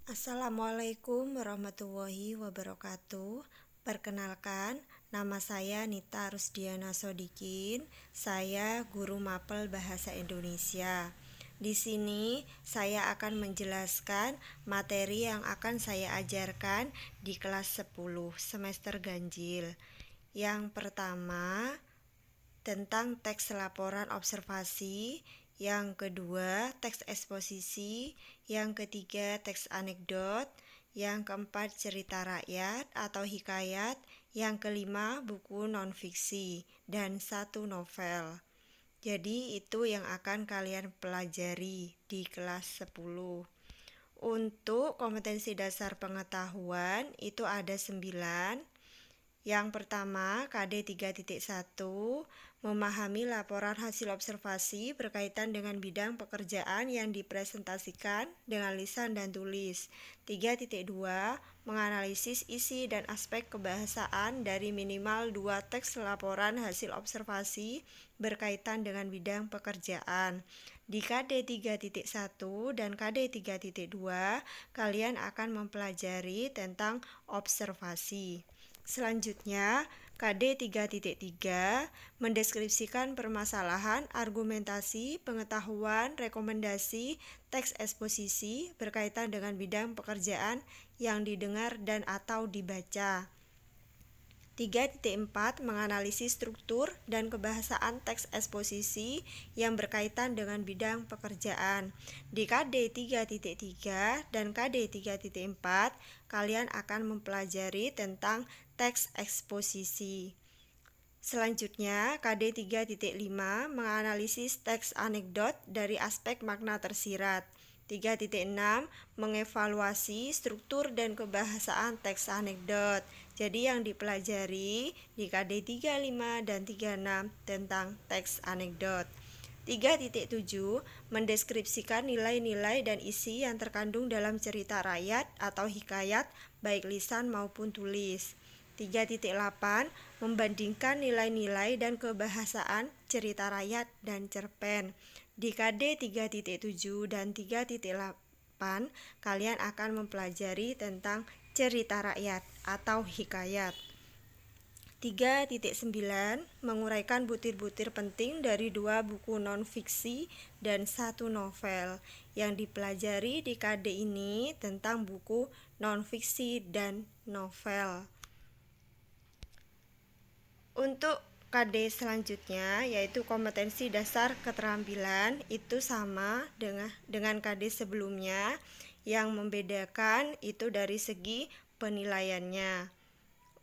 Assalamualaikum warahmatullahi wabarakatuh. Perkenalkan, nama saya Nita Rusdiana Sodikin. Saya guru mapel bahasa Indonesia. Di sini saya akan menjelaskan materi yang akan saya ajarkan di kelas 10 semester ganjil. Yang pertama, tentang teks laporan observasi, yang kedua teks eksposisi, yang ketiga teks anekdot, yang keempat cerita rakyat atau hikayat, yang kelima buku non-fiksi, dan satu novel. Jadi itu yang akan kalian pelajari di kelas 10. Untuk kompetensi dasar pengetahuan itu ada 9. Yang pertama, KD 3.1, memahami laporan hasil observasi berkaitan dengan bidang pekerjaan yang dipresentasikan dengan lisan dan tulis. 3.2, menganalisis isi dan aspek kebahasaan dari minimal 2 teks laporan hasil observasi berkaitan dengan bidang pekerjaan. Di KD 3.1 dan KD 3.2, kalian akan mempelajari tentang observasi. Selanjutnya, KD 3.3 mendeskripsikan permasalahan, argumentasi, pengetahuan, rekomendasi, teks eksposisi berkaitan dengan bidang pekerjaan yang didengar dan atau dibaca. 3.4 menganalisis struktur dan kebahasaan teks eksposisi yang berkaitan dengan bidang pekerjaan. Di KD 3.3 dan KD 3.4, kalian akan mempelajari tentang teks eksposisi. Selanjutnya, KD 3.5 menganalisis teks anekdot dari aspek makna tersirat. 3.6 mengevaluasi struktur dan kebahasaan teks anekdot. Jadi yang dipelajari di KD 35 dan 36 tentang teks anekdot. 3.7 mendeskripsikan nilai-nilai dan isi yang terkandung dalam cerita rakyat atau hikayat baik lisan maupun tulis. 3.8 membandingkan nilai-nilai dan kebahasaan cerita rakyat dan cerpen. Di KD 3.7 dan 3.8, kalian akan mempelajari tentang cerita rakyat atau hikayat. 3.9 menguraikan butir-butir penting dari 2 buku non-fiksi dan 1 novel. Yang dipelajari di KD ini tentang buku non-fiksi dan novel. Untuk KD selanjutnya yaitu kompetensi dasar keterampilan, itu sama dengan KD sebelumnya. Yang membedakan itu dari segi penilaiannya.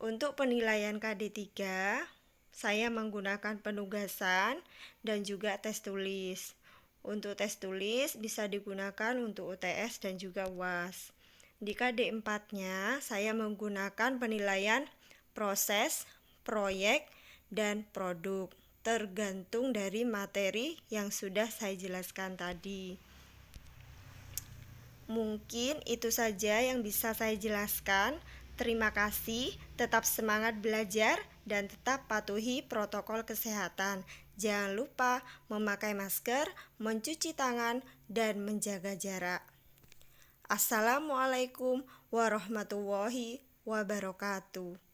Untuk penilaian KD 3, saya menggunakan penugasan dan juga tes tulis. Untuk tes tulis bisa digunakan untuk UTS dan juga UAS. Di KD 4-nya saya menggunakan penilaian proses, proyek, dan produk, tergantung dari materi yang sudah saya jelaskan tadi. Mungkin itu saja yang bisa saya jelaskan. Terima kasih, tetap semangat belajar dan tetap patuhi protokol kesehatan. Jangan lupa memakai masker, mencuci tangan, dan menjaga jarak. Assalamualaikum warahmatullahi wabarakatuh.